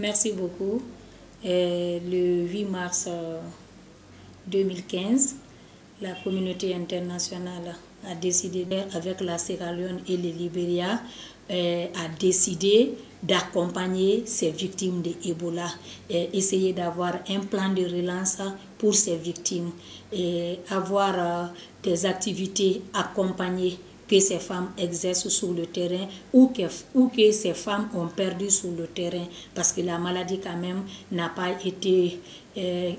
Merci beaucoup. Le 8 mars 2015, la communauté internationale a décidé, avec la Sierra Leone et le Libéria, a décidé d'accompagner ces victimes de Ebola et essayer d'avoir un plan de relance pour ces victimes et avoir des activités accompagnées que ces femmes exercent sur le terrain ou que ces femmes ont perdu sur le terrain, parce que la maladie quand même n'a pas été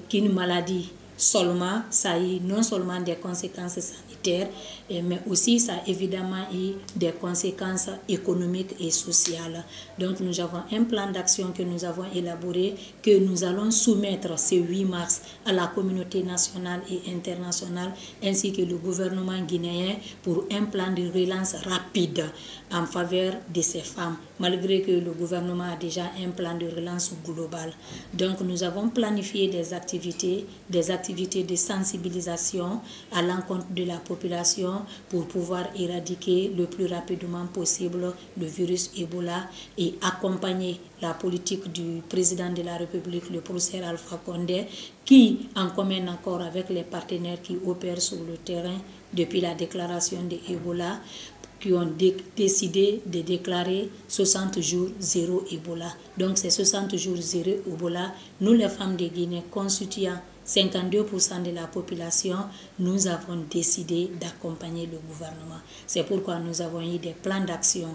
qu'une maladie seulement, ça a eu non seulement des conséquences sanitaires, mais aussi ça a évidemment eu des conséquences économiques et sociales. Donc nous avons un plan d'action que nous avons élaboré, que nous allons soumettre ce 8 mars à la communauté nationale et internationale, ainsi que le gouvernement guinéen, pour un plan de relance rapide en faveur de ces femmes, malgré que le gouvernement a déjà un plan de relance global. Donc nous avons planifié des activités de sensibilisation à l'encontre de la population pour pouvoir éradiquer le plus rapidement possible le virus Ebola et accompagner la politique du président de la République, le professeur Alpha Condé, qui, en commun accord avec les partenaires qui opèrent sur le terrain depuis la déclaration de Ebola, qui ont décidé de déclarer 60 jours zéro Ebola. Donc ces 60 jours zéro Ebola, nous les femmes de Guinée constituant 52% de la population, nous avons décidé d'accompagner le gouvernement. C'est pourquoi nous avons eu des plans d'action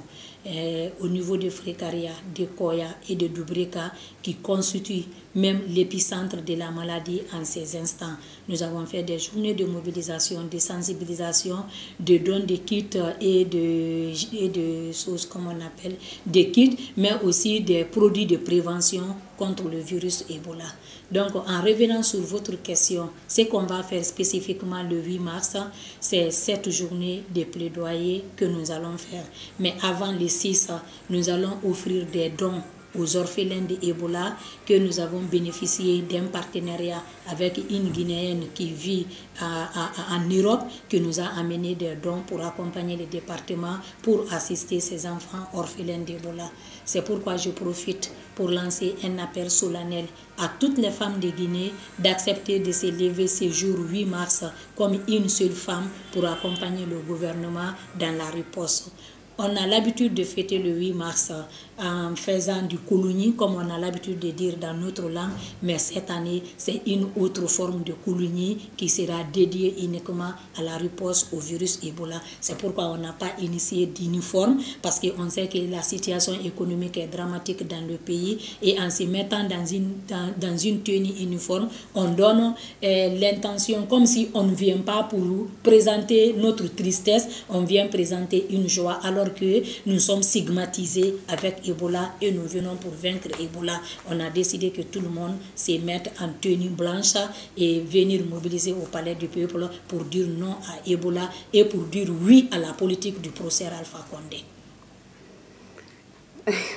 au niveau de Frécaria, de Koya et de Dubreka, qui constituent même l'épicentre de la maladie en ces instants. Nous avons fait des journées de mobilisation, de sensibilisation, de dons de kits et de choses, comme on appelle, des kits, mais aussi des produits de prévention contre le virus Ebola. Donc, en revenant sur votre question, ce qu'on va faire spécifiquement le 8 mars, c'est cette journée de plaidoyer que nous allons faire. Mais avant le 6, nous allons offrir des dons aux orphelins de Ebola, que nous avons bénéficié d'un partenariat avec une Guinéenne qui vit en Europe, qui nous a amené des dons pour accompagner les départements, pour assister ces enfants orphelins d'Ebola. C'est pourquoi je profite pour lancer un appel solennel à toutes les femmes de Guinée d'accepter de se lever ce jour 8 mars comme une seule femme pour accompagner le gouvernement dans la riposte. On a l'habitude de fêter le 8 mars en faisant du koulouni, comme on a l'habitude de dire dans notre langue, mais cette année, c'est une autre forme de koulouni qui sera dédiée uniquement à la riposte au virus Ebola. C'est pourquoi on n'a pas initié d'uniforme, parce qu'on sait que la situation économique est dramatique dans le pays, et en se mettant dans une tenue uniforme, on donne l'intention, comme si on ne vient pas pour présenter notre tristesse, on vient présenter une joie, alors que nous sommes stigmatisés avec Ebola et nous venons pour vaincre Ebola. On a décidé que tout le monde se mette en tenue blanche et venir mobiliser au palais du peuple pour dire non à Ebola et pour dire oui à la politique du professeur Alpha Condé.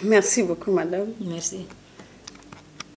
Merci beaucoup, madame. Merci.